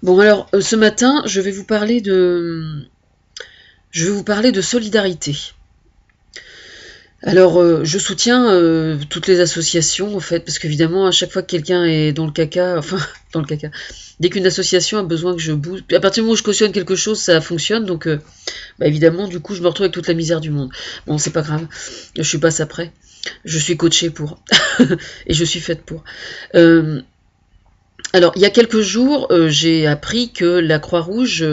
Bon alors, ce matin, je vais vous parler de solidarité. Alors, je soutiens toutes les associations, en fait, parce qu'évidemment, à chaque fois que quelqu'un est dans le caca, enfin, dans le caca, dès qu'une association a besoin que je bouge, à partir du moment où je cautionne quelque chose, ça fonctionne, donc, bah, évidemment, du coup, je me retrouve avec toute la misère du monde. Bon, c'est pas grave, je suis pas ça près. Je suis coachée pour, et je suis faite pour. Euh, Alors, il y a quelques jours, j'ai appris que la Croix-Rouge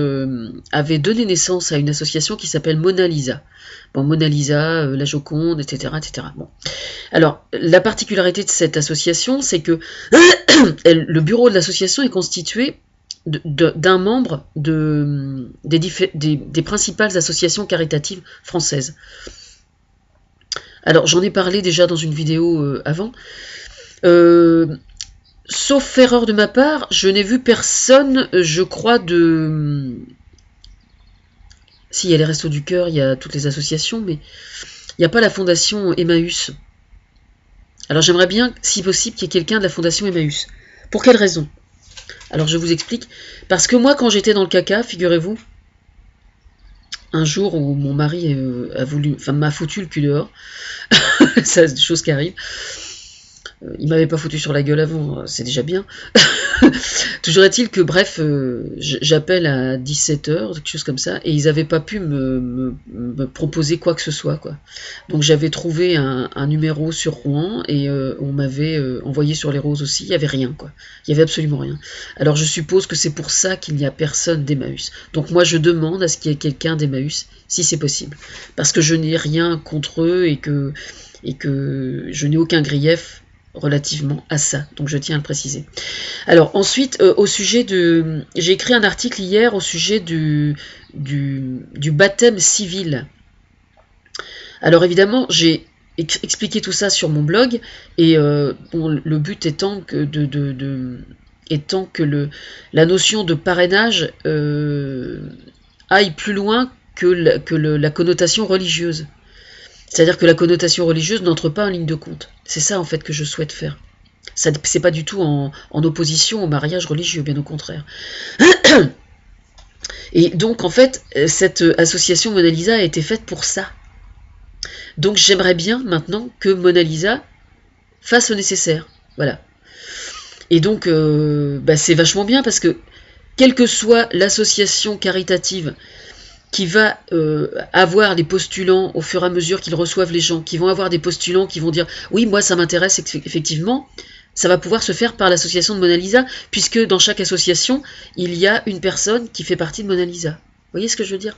avait donné naissance à une association qui s'appelle Mona Lisa. Bon, Mona Lisa, la Joconde, etc., etc. Bon. Alors, la particularité de cette association, c'est que le bureau de l'association est constitué d'un membre des principales associations caritatives françaises. Alors, j'en ai parlé déjà dans une vidéo avant. Euh, Sauf erreur de ma part, je n'ai vu personne, je crois, de... Si, il y a les Restos du Cœur, il y a toutes les associations, mais il n'y a pas la fondation Emmaüs. Alors j'aimerais bien, si possible, qu'il y ait quelqu'un de la fondation Emmaüs. Pour quelle raison? Alors je vous explique. Parce que moi, quand j'étais dans le caca, figurez-vous, un jour où mon mari m'a foutu le cul dehors, c'est des choses qui arrivent. Il m'avait pas foutu sur la gueule avant, c'est déjà bien. Toujours est-il que, bref, j'appelle à 17h, quelque chose comme ça, et ils n'avaient pas pu me proposer quoi que ce soit, quoi. Donc j'avais trouvé un numéro sur Rouen, et on m'avait envoyé sur les Roses aussi, il n'y avait rien, quoi. Il n'y avait absolument rien. Alors je suppose que c'est pour ça qu'il n'y a personne d'Emmaüs. Donc moi je demande à ce qu'il y ait quelqu'un d'Emmaüs, si c'est possible. Parce que je n'ai rien contre eux, et que je n'ai aucun grief relativement à ça, donc je tiens à le préciser. Alors ensuite, au sujet de... J'ai écrit un article hier au sujet du baptême civil. Alors évidemment, j'ai expliqué tout ça sur mon blog, et bon, le but étant que, la notion de parrainage aille plus loin que la connotation religieuse. C'est-à-dire que la connotation religieuse n'entre pas en ligne de compte. C'est ça en fait que je souhaite faire. C'est pas du tout en opposition au mariage religieux, bien au contraire. Et donc en fait, cette association Mona Lisa a été faite pour ça. Donc j'aimerais bien maintenant que Mona Lisa fasse le nécessaire. Voilà. Et donc c'est vachement bien parce que quelle que soit l'association caritative qui va avoir les postulants au fur et à mesure qu'ils reçoivent les gens, qui vont avoir des postulants qui vont dire « Oui, moi, ça m'intéresse effectivement », ça va pouvoir se faire par l'association de Mona Lisa, puisque dans chaque association, il y a une personne qui fait partie de Mona Lisa. Vous voyez ce que je veux dire?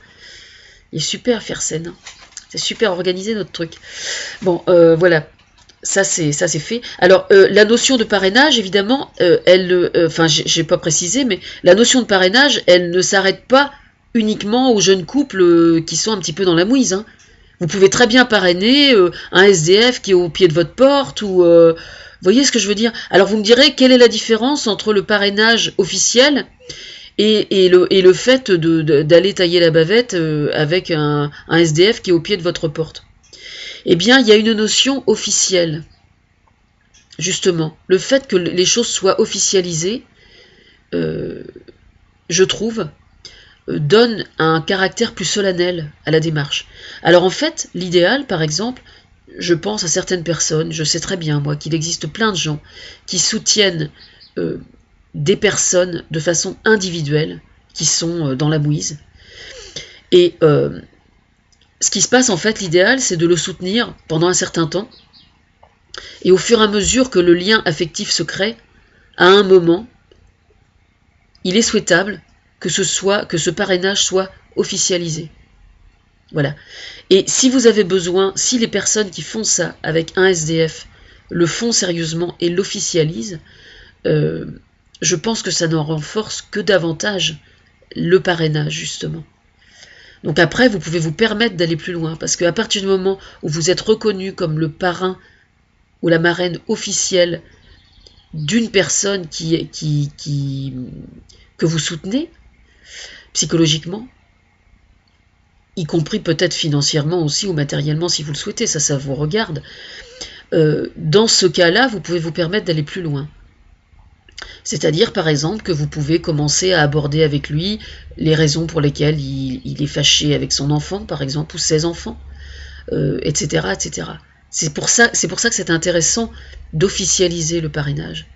Il est super Fersen, hein. C'est super organisé notre truc. Bon, voilà. Ça c'est fait. Alors la notion de parrainage, évidemment, j'ai pas précisé, mais la notion de parrainage, elle ne s'arrête pas uniquement aux jeunes couples qui sont un petit peu dans la mouise. Hein. Vous pouvez très bien parrainer un SDF qui est au pied de votre porte ou vous voyez ce que je veux dire. Alors vous me direz quelle est la différence entre le parrainage officiel et le fait d'aller tailler la bavette avec un SDF qui est au pied de votre porte. Eh bien, il y a une notion officielle. Justement, le fait que les choses soient officialisées, je trouve, donne un caractère plus solennel à la démarche. Alors en fait, l'idéal, par exemple, je pense à certaines personnes, je sais très bien, moi, qu'il existe plein de gens qui soutiennent des personnes de façon individuelle, qui sont dans la mouise. Et ce qui se passe, en fait, l'idéal, c'est de le soutenir pendant un certain temps, et au fur et à mesure que le lien affectif se crée, à un moment, il est souhaitable que ce parrainage soit officialisé. Voilà. Et si vous avez besoin, si les personnes qui font ça avec un SDF le font sérieusement et l'officialisent, je pense que ça n'en renforce que davantage le parrainage, justement. Donc après, vous pouvez vous permettre d'aller plus loin, parce qu'à partir du moment où vous êtes reconnu comme le parrain ou la marraine officielle d'une personne que vous soutenez, psychologiquement, y compris peut-être financièrement aussi ou matériellement si vous le souhaitez, ça vous regarde, dans ce cas-là, vous pouvez vous permettre d'aller plus loin. C'est-à-dire, par exemple, que vous pouvez commencer à aborder avec lui les raisons pour lesquelles il est fâché avec son enfant, par exemple, ou ses enfants, etc., etc. C'est pour ça que c'est intéressant d'officialiser le parrainage.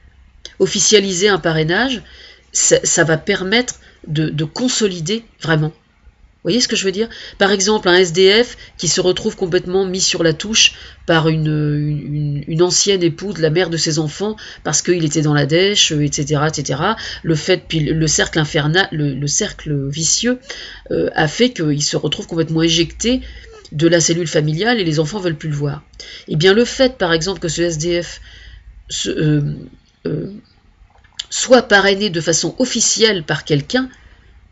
Officialiser un parrainage, ça va permettre de consolider vraiment. Vous voyez ce que je veux dire? Par exemple, un SDF qui se retrouve complètement mis sur la touche par une ancienne épouse, la mère de ses enfants, parce qu'il était dans la dèche, etc., etc. Le cercle infernal, le cercle vicieux a fait qu'il se retrouve complètement éjecté de la cellule familiale et les enfants ne veulent plus le voir. Eh bien, le fait, par exemple, que ce SDF soit parrainé de façon officielle par quelqu'un,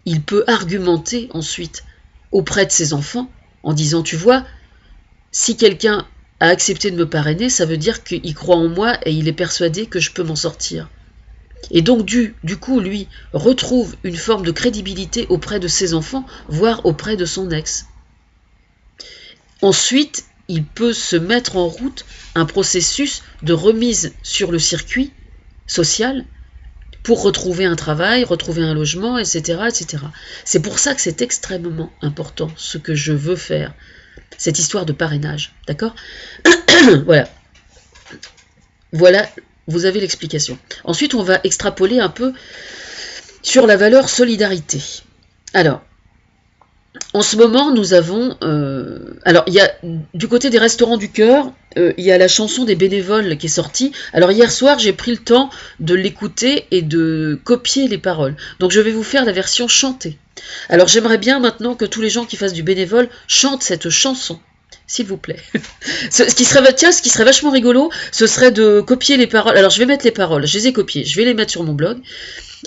il peut argumenter ensuite auprès de ses enfants en disant, tu vois, si quelqu'un a accepté de me parrainer, ça veut dire qu'il croit en moi et il est persuadé que je peux m'en sortir. Et donc du coup, lui retrouve une forme de crédibilité auprès de ses enfants, voire auprès de son ex. Ensuite, il peut se mettre en route un processus de remise sur le circuit social pour retrouver un travail, retrouver un logement, etc., etc. C'est pour ça que c'est extrêmement important, ce que je veux faire, cette histoire de parrainage, d'accord? Voilà. Voilà, vous avez l'explication. Ensuite, on va extrapoler un peu sur la valeur solidarité. Alors, en ce moment, nous avons... alors, il y a du côté des restaurants du cœur, il y a la chanson des bénévoles qui est sortie. Alors, hier soir, j'ai pris le temps de l'écouter et de copier les paroles. Donc, je vais vous faire la version chantée. Alors, j'aimerais bien maintenant que tous les gens qui fassent du bénévole chantent cette chanson. S'il vous plaît. Ce qui serait vachement rigolo, ce serait de copier les paroles. Alors, je vais mettre les paroles, je les ai copiées, je vais les mettre sur mon blog.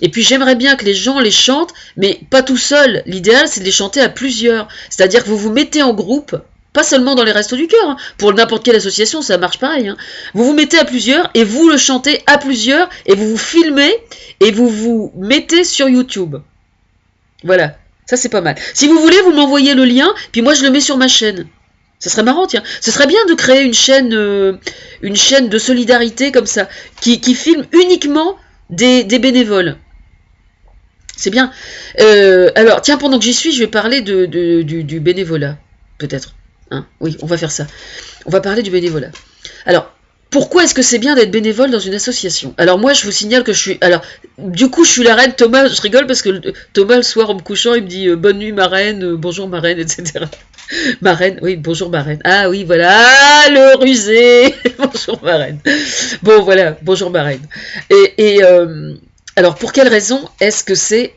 Et puis j'aimerais bien que les gens les chantent, mais pas tout seul. L'idéal, c'est de les chanter à plusieurs. C'est-à-dire que vous vous mettez en groupe, pas seulement dans les restos du cœur, hein. Pour n'importe quelle association, ça marche pareil. Hein. Vous vous mettez à plusieurs et vous le chantez à plusieurs et vous vous filmez et vous vous mettez sur YouTube. Voilà, ça c'est pas mal. Si vous voulez, vous m'envoyez le lien, puis moi je le mets sur ma chaîne. Ça serait marrant, tiens. Ce serait bien de créer une chaîne de solidarité comme ça, qui filme uniquement des bénévoles. C'est bien. Alors, tiens, pendant que j'y suis, je vais parler du bénévolat, peut-être. Hein, oui, on va faire ça. On va parler du bénévolat. Alors, pourquoi est-ce que c'est bien d'être bénévole dans une association? Alors moi, je vous signale que je suis... Alors, du coup, je suis la reine Thomas. Je rigole parce que Thomas, le soir, en me couchant, il me dit « Bonne nuit, ma reine, bonjour, ma reine, etc. » Ma reine, oui, bonjour, ma reine. Ah oui, voilà, ah, le rusé. Bonjour, ma reine. Bon, voilà, bonjour, ma reine. Alors, pour quelle raison est-ce que c'est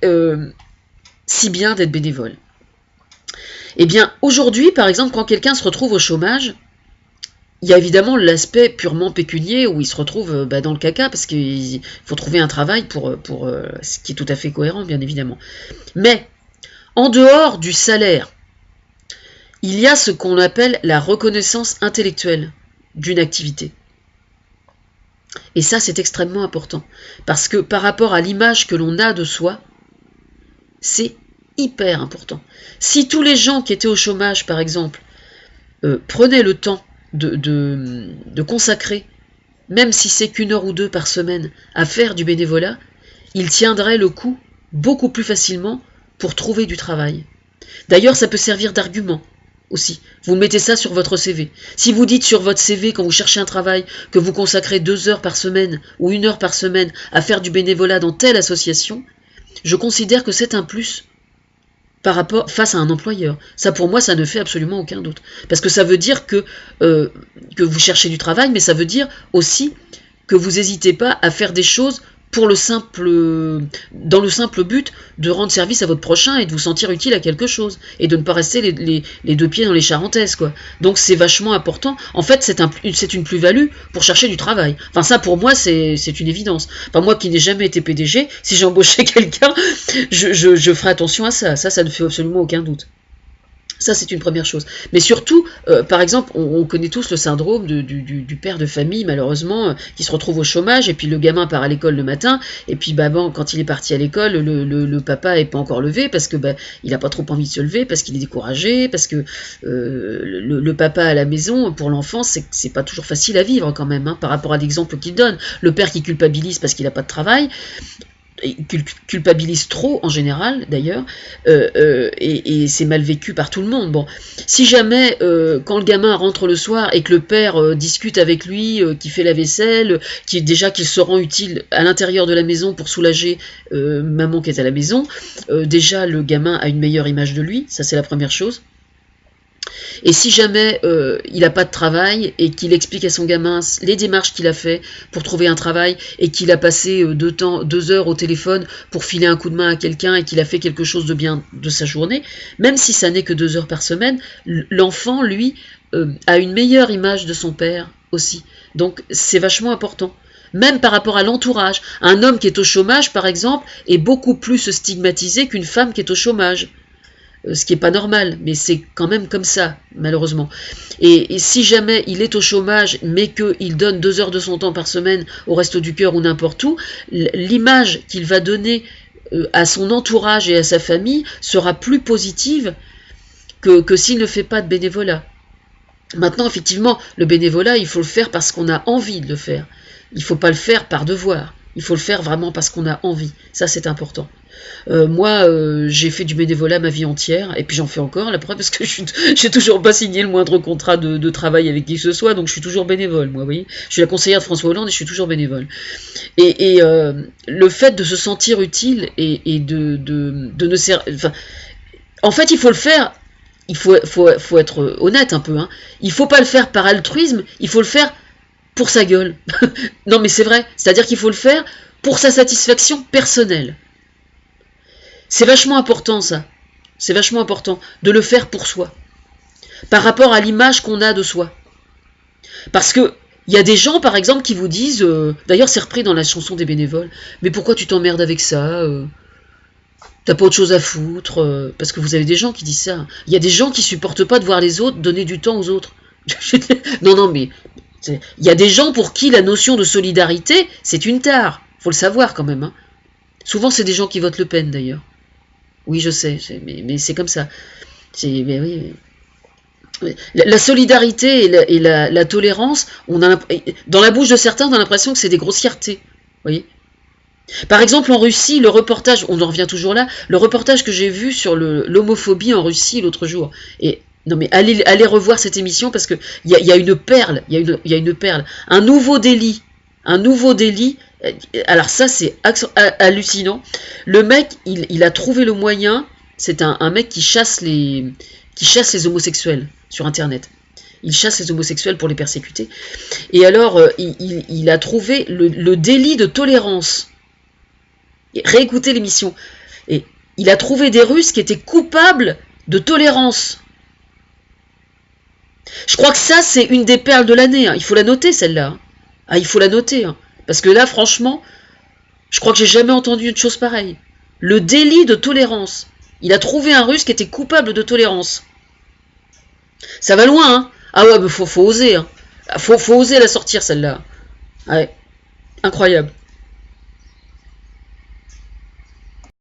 si bien d'être bénévole? Eh bien, aujourd'hui, par exemple, quand quelqu'un se retrouve au chômage, il y a évidemment l'aspect purement pécunier où il se retrouve dans le caca parce qu'il faut trouver un travail pour ce qui est tout à fait cohérent, bien évidemment. Mais, en dehors du salaire, il y a ce qu'on appelle la reconnaissance intellectuelle d'une activité. Et ça, c'est extrêmement important. Parce que par rapport à l'image que l'on a de soi, c'est hyper important. Si tous les gens qui étaient au chômage, par exemple, prenaient le temps de consacrer, même si c'est qu'1 heure ou 2 par semaine, à faire du bénévolat, ils tiendraient le coup beaucoup plus facilement pour trouver du travail. D'ailleurs, ça peut servir d'argument aussi. Vous mettez ça sur votre CV. Si vous dites sur votre CV, quand vous cherchez un travail, que vous consacrez 2 heures par semaine ou 1 heure par semaine à faire du bénévolat dans telle association, je considère que c'est un plus face à un employeur. Ça, pour moi, ça ne fait absolument aucun doute. Parce que ça veut dire que vous cherchez du travail, mais ça veut dire aussi que vous n'hésitez pas à faire des choses dans le simple but de rendre service à votre prochain et de vous sentir utile à quelque chose et de ne pas rester les 2 pieds dans les charentaises, quoi. Donc c'est vachement important. En fait, c'est une plus-value pour chercher du travail. Enfin, ça, pour moi, c'est une évidence. Enfin, moi qui n'ai jamais été PDG, si j'embauchais quelqu'un, je ferai attention à ça. Ça ne fait absolument aucun doute. Ça, c'est une première chose. Mais surtout, par exemple, on connaît tous le syndrome du père de famille, malheureusement, qui se retrouve au chômage, et puis le gamin part à l'école le matin, et puis bah, bon, quand il est parti à l'école, le papa n'est pas encore levé, parce que bah, il n'a pas trop envie de se lever, parce qu'il est découragé, parce que le papa à la maison, pour l'enfant, c'est pas toujours facile à vivre quand même, hein, par rapport à l'exemple qu'il donne. Le père qui culpabilise parce qu'il n'a pas de travail, culpabilise trop en général d'ailleurs, et c'est mal vécu par tout le monde. Bon, si jamais quand le gamin rentre le soir et que le père discute avec lui, qui fait la vaisselle, qu'il se rend utile à l'intérieur de la maison pour soulager maman qui est à la maison, déjà le gamin a une meilleure image de lui, ça c'est la première chose. Et si jamais il n'a pas de travail et qu'il explique à son gamin les démarches qu'il a fait pour trouver un travail et qu'il a passé 2 heures au téléphone pour filer un coup de main à quelqu'un et qu'il a fait quelque chose de bien de sa journée, même si ça n'est que 2 heures par semaine, l'enfant, lui, a une meilleure image de son père aussi. Donc c'est vachement important. Même par rapport à l'entourage. Un homme qui est au chômage, par exemple, est beaucoup plus stigmatisé qu'une femme qui est au chômage. Ce qui n'est pas normal, mais c'est quand même comme ça, malheureusement. Et si jamais il est au chômage, mais qu'il donne 2 heures de son temps par semaine au Resto du Cœur ou n'importe où, l'image qu'il va donner à son entourage et à sa famille sera plus positive que s'il ne fait pas de bénévolat. Maintenant, effectivement, le bénévolat, il faut le faire parce qu'on a envie de le faire. Il ne faut pas le faire par devoir. Il faut le faire vraiment parce qu'on a envie. Ça, c'est important. Moi, j'ai fait du bénévolat ma vie entière, et puis j'en fais encore, la preuve, parce que j'ai toujours pas signé le moindre contrat de travail avec qui que ce soit, donc je suis toujours bénévole, moi, vous voyez. Je suis la conseillère de François Hollande et je suis toujours bénévole. Et le fait de se sentir utile et de ne servir... Enfin, en fait, il faut le faire, il faut être honnête un peu, hein. Il faut pas le faire par altruisme, il faut le faire pour sa gueule. Non, mais c'est vrai, c'est-à-dire qu'il faut le faire pour sa satisfaction personnelle. C'est vachement important ça, c'est vachement important de le faire pour soi, par rapport à l'image qu'on a de soi. Parce que il y a des gens par exemple qui vous disent, d'ailleurs c'est repris dans la chanson des bénévoles, mais pourquoi tu t'emmerdes avec ça, t'as pas autre chose à foutre, parce que vous avez des gens qui disent ça. Il y a des gens qui supportent pas de voir les autres donner du temps aux autres. Non mais il y a des gens pour qui la notion de solidarité c'est une tare, faut le savoir quand même, hein. Souvent c'est des gens qui votent Le Pen d'ailleurs. Oui, je sais, mais c'est comme ça. Mais oui, la solidarité et la tolérance, dans la bouche de certains, on a l'impression que c'est des grossièretés. Voyez. Par exemple, en Russie, le reportage, on en revient toujours là, le reportage que j'ai vu sur l'homophobie en Russie l'autre jour. Et non mais allez revoir cette émission parce que il y a une perle, il y a une perle, un nouveau délit. Alors ça c'est hallucinant. Le mec il a trouvé le moyen. C'est un mec qui chasse les homosexuels sur internet. Il chasse les homosexuels pour les persécuter. Et alors il a trouvé le délit de tolérance. Réécoutez l'émission. Et il a trouvé des Russes qui étaient coupables de tolérance. Je crois que ça c'est une des perles de l'année, hein. Il faut la noter celle-là, hein. Ah, il faut la noter, hein. Parce que là, franchement, je crois que j'ai jamais entendu une chose pareille. Le délit de tolérance. Il a trouvé un Russe qui était coupable de tolérance. Ça va loin, hein. Ah ouais, mais faut oser, hein. Faut oser la sortir, celle-là. Ouais, incroyable.